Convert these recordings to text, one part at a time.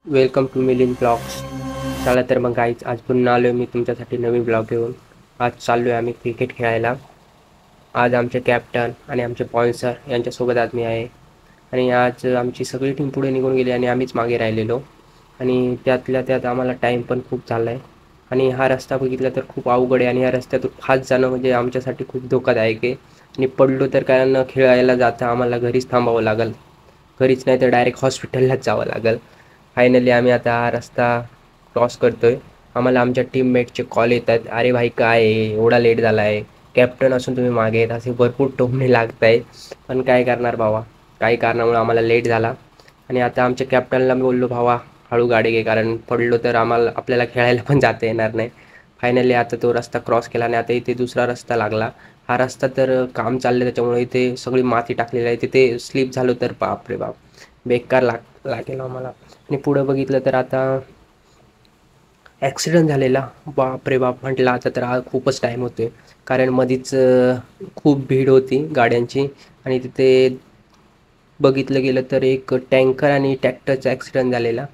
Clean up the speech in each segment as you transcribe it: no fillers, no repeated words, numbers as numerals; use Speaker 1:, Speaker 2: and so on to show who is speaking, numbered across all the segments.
Speaker 1: Welcome to Milind blogs. चला तर मग गाईच, आज पुन्हा आलो मी तुमच्यासाठी नवीन ब्लॉग घेऊन. आज चाललो आहे आम्ही क्रिकेट खेळायला. आज आमचे कॅप्टन आणि आमचे स्पॉन्सर यांच्यासोबत आज मी आहे. आणि आज आमची सगळी टीम पुढे निघून गेली आणि आम्हीच मागे राहिलेलो. आणि त्यातल्या त्यात आम्हाला टाईम पण खूप झाला आहे. आणि हा रस्ता बघितला तर खूप अवघड आहे आणि या रस्त्यातून फास्ट जाणं म्हणजे आमच्यासाठी खूप धोकादायक आहे. आणि पडलो तर कारण खेळायला जाता आम्हाला घरीच थांबावं लागेल. घरीच नाही तर डायरेक्ट हॉस्पिटललाच जावं लागेल. फायनली आम्ही आता हा रस्ता क्रॉस करतोय. आम्हाला आमच्या टीममेटचे कॉल येत आहेत, अरे भाई काय आहे, एवढा लेट झाला आहे, कॅप्टन असून तुम्ही मागे आहेत, असे भरपूर टोमणे लागत आहे. पण काय करणार भावा, काही कारणामुळे आम्हाला लेट झाला. आणि आता आमच्या कॅप्टनला मी बोललो, भावा हळू गाडी घे, कारण पडलो तर आपल्याला खेळायला पण जाता येणार नाही. फायनली आता तो रस्ता क्रॉस केला आणि आता इथे दुसरा रस्ता लागला. हा रस्ता तर काम चाललं त्याच्यामुळे इथे सगळी माती टाकलेली आहे. तिथे स्लिप झालो तर बाप रे बाप, बेकार लागेल आम्हाला. आणि पुढं बघितलं तर आता ॲक्सिडेंट झालेला. बाप रे बाप, म्हटलं आता तर खूपच टाईम होतोय, कारण मधीच खूप भीड होती गाड्यांची. आणि तिथे बघितलं गेलं तर एक टँकर आणि ट्रॅक्टरचा ॲक्सिडेंट झालेला.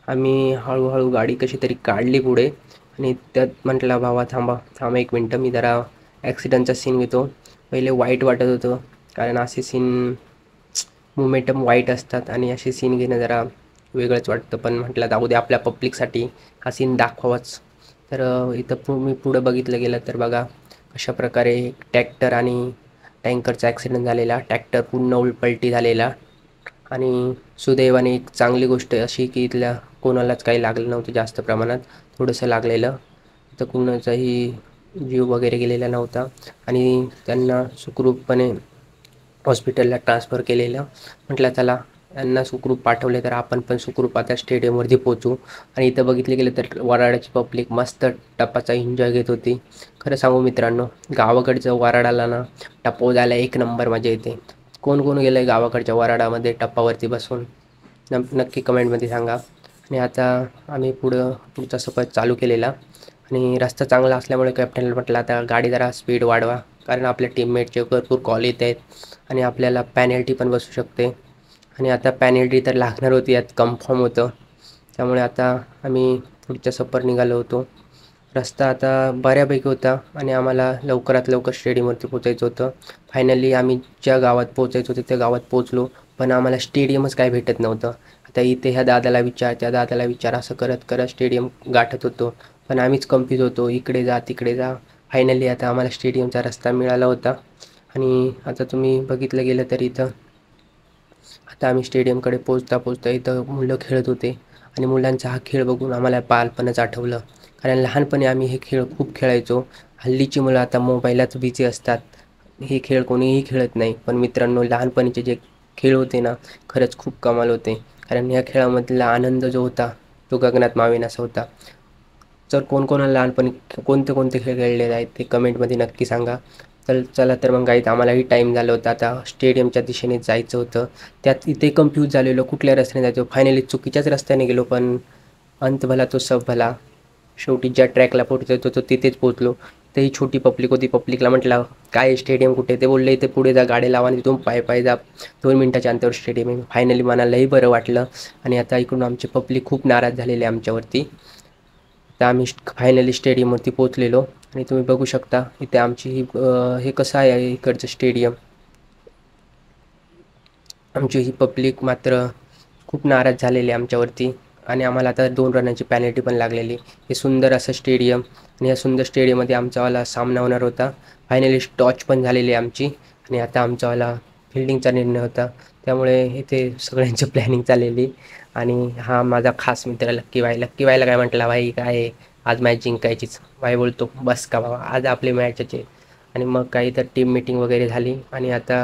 Speaker 1: आम्ही हळूहळू गाडी कशी तरी काढली पुढे. आणि त्यात म्हटलं, भावा थांबा एक मिनटं, मी जरा ॲक्सिडेंटचा सीन घेतो. पहिले वाईट वाटत होतं, कारण असे सीन मोमेंटम वाईट असतात आणि असे सीन घेणं जरा वेगळंच वाटतं. पण म्हटलं जाऊ दे, आपल्या पब्लिकसाठी हा सीन दाखवाच. तर इथं मी पुढं बघितलं गेलं तर बघा कशाप्रकारे ट्रॅक्टर आणि टँकरचा ॲक्सिडेंट झालेला. ट्रॅक्टर पूर्ण उलपलटी झालेला. आणि सुदैवाने एक चांगली गोष्ट अशी की इथल्या कोणालाच काही लागलं नव्हतं जास्त प्रमाणात, थोडंसं लागलेलं. तर कुणाचाही जीव वगैरे गेलेला नव्हता आणि त्यांना सुखरूपपणे हॉस्पिटलला ट्रान्सफर केलेलं. म्हटलं चला, यांना सुखरूप पाठवले तर आपण पण सुखरूप आता स्टेडियमवरती पोचू. आणि इथं बघितले गेलं तर वराडाची पब्लिक मस्त टप्पाचा एन्जॉय घेत होती. खरं सांगू मित्रांनो, गावाकडचं वराडाला ना टप्पा जायला एक नंबर मजा येते. कोण कोण गेलं आहे गावाकडच्या वराडामध्ये टप्पावरती बसून, नक्की कमेंटमध्ये सांगा. आणि आता आम्ही पुढचा सफर चालू केलेला. आणि रस्ता चांगला असल्यामुळे कॅप्टनला म्हटलं, आता गाडी जरा स्पीड वाढवा, कारण आपल्या टीममेटचे भरपूर कॉल येत आहेत आणि आपल्याला पॅनल्टी पण बसू शकते. आणि आता पॅनल्टी तर लागणार होती, यात कन्फर्म होतं. त्यामुळे आता आम्ही पुढच्या सफर निघालो होतो. रस्ता आता बऱ्यापैकी होता आणि आम्हाला लवकरात लवकर स्टेडियमवरती पोचायचं होतं. फायनली आम्ही ज्या गावात पोचायचं होतं त्या गावात पोचलो, पण आम्हाला स्टेडियमच काय भेटत नव्हतं. आता इथे ह्या दादाला विचार, त्या दादाला विचार, असं करत करत स्टेडियम गाठत होतो. पण आम्हीच कन्फ्यूज होतो, इकडे जा तिकडे जा. फायनली आता आम्हाला स्टेडियमचा रस्ता मिळाला होता. आणि आता तुम्ही बघितलं गेलं तर इथं आता आम्ही स्टेडियमकडे पोचता पोचता इथं मुलं खेळत होते. आणि मुलांचा हा खेळ बघून आम्हाला बालपणच आठवलं, कारण लहानपणी आम्ही हे खेळ खूप खेळायचो. हल्लीची मुलं आता मोबाईलाच बिझी असतात, हे खेळ कोणीही खेळत नाही. पण मित्रांनो, लहानपणीचे जे खेळ होते ना, खरंच खूप कमाल होते. कारण या खेळामधला आनंद जो होता तो गगनात मावेनासा होता. जर कोणकोणाला लहानपणी कोणते कोणते खेळ खेळलेले आहेत ते कमेंटमध्ये नक्की सांगा. तर चला तर मग गाईत, आम्हालाही टाईम झालं होतं, आता स्टेडियमच्या दिशेने जायचं होतं. त्यात इथे कन्फ्यूज झालेलो कुठल्या रस्त्याने जायचं. फायनली चुकीच्याच रस्त्याने गेलो, पण अंत भला तो सब भला. शेवटी ज्या ट्रॅकला पोहोचायचं होतं तिथेच पोहोचलो. तेही छोटी पब्लिक होती. पब्लिकला म्हटलं, काय स्टेडियम कुठे? ते बोलले, इथे पुढे जा, गाडी लावा आणि तिथून पाय जा, 2 मिनिटाच्या अंतरावर स्टेडियम आहे. फायनली मनालाही बरं वाटलं. आणि आता इकडून आमची पब्लिक खूप नाराज झालेली आहे आमच्यावरती. तर आम्ही फायनली स्टेडियमवरती पोचलेलो. आणि तुम्ही बघू शकता इथे आमची हे कसं आहे इकडचं स्टेडियम. आमची ही पब्लिक मात्र खूप नाराज झालेली आहे आमच्यावरती. आणि आम्हाला आता 2 रनाची पॅनल्टी पण लागलेली. हे सुंदर असं स्टेडियम, आणि या सुंदर स्टेडियममध्ये आमचावाला सामना होणार होता. फायनली टॉच पण झालेली आहे आमची. आणि आता आमचावाला फिल्डिंगचा निर्णय होता, त्यामुळे इथे सगळ्यांची प्लॅनिंग चाललेली. आणि हा माझा खास मित्र लक्की बायला काय म्हटला, भाई काय आज मॅच जिंकायचीच. भाई बोलतो, बस का बाबा, आज आपली मॅचच आहे. आणि मग काही तर टीम मीटिंग वगैरे झाली आणि आता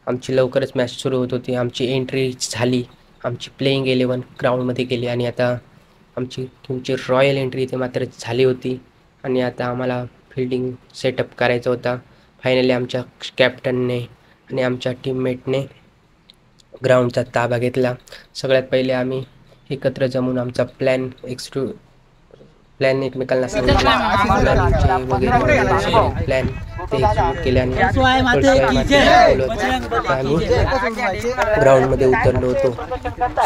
Speaker 1: आमची लवकरच मॅच सुरू होत होती. आमची एंट्री झाली, आमची प्लेइंग 11 ग्राउंडमध्ये गेली आणि आता आमची तुमची रॉयल एंट्री इथे मात्र झाली होती. आणि आता आम्हाला फिल्डिंग सेटअप करायचा होता. फायनली आमच्या कॅप्टनने आणि आमच्या टीममेटने ग्राउंडचा ताबा घेतला. सगळ्यात पहिले आम्ही एकत्र जमून आमचा प्लॅन एकमेकांना सांगितला. प्लॅन ते एक्झिक्यूट केले आणि आम्ही ग्राउंडमध्ये उतरलो होतो.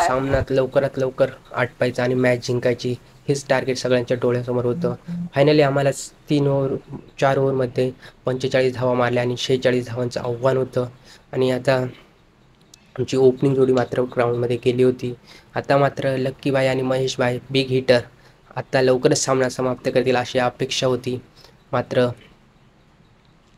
Speaker 1: सामन्यात लवकरात लवकर आटपायचं आणि मॅच जिंकायची हेच टार्गेट सगळ्यांच्या डोळ्यासमोर होतं. फायनली आम्हाला 4 ओव्हरमध्ये 45 धावा मारल्या आणि 46 धावांचं आव्हान होतं. आणि आता आमची ओपनिंग जोडी मात्र ग्राउंडमध्ये गेली होती. आता मात्र लक्कीबाई आणि महेशबाई बिग हिटर आता लवकरच सामना समाप्त करतील अशी अपेक्षा होती. मात्र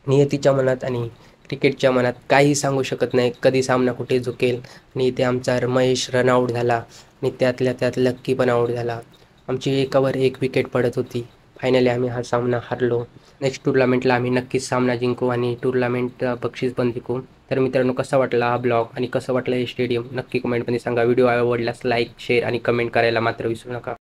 Speaker 1: नियतीच्या मनात आणि क्रिकेटच्या मनात काही सांगू शकत नाही, कधी सामना कुठे झुकेल. आणि इथे आमचा महेश रनआउट झाला आणि त्यातल्या त्यात लक्की पण आऊट झाला. आमची एकावर एक विकेट पडत होती. फायनली आम्ही हा सामना हरलो. नेक्स्ट टुर्नामेंटला आम्ही नक्कीच सामना जिंकू आणि टुर्नामेंट बक्षीस पण जिंकू. तर मित्रांनो, कसा वाटला हा ब्लॉग आणि कसं वाटलं हे स्टेडियम नक्की कमेंटमध्ये सांगा. व्हिडिओ आवडल्यास लाईक, शेअर आणि कमेंट करायला मात्र विसरू नका.